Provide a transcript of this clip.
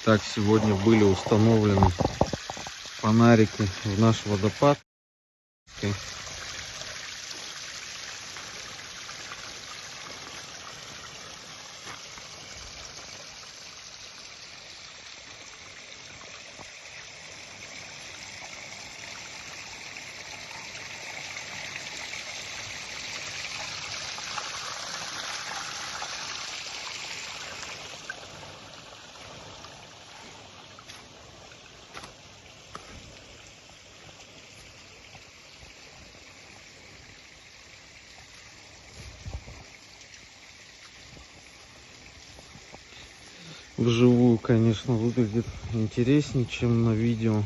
Так, сегодня были установлены фонарики в наш водопад. Вживую, конечно, выглядит интереснее, чем на видео.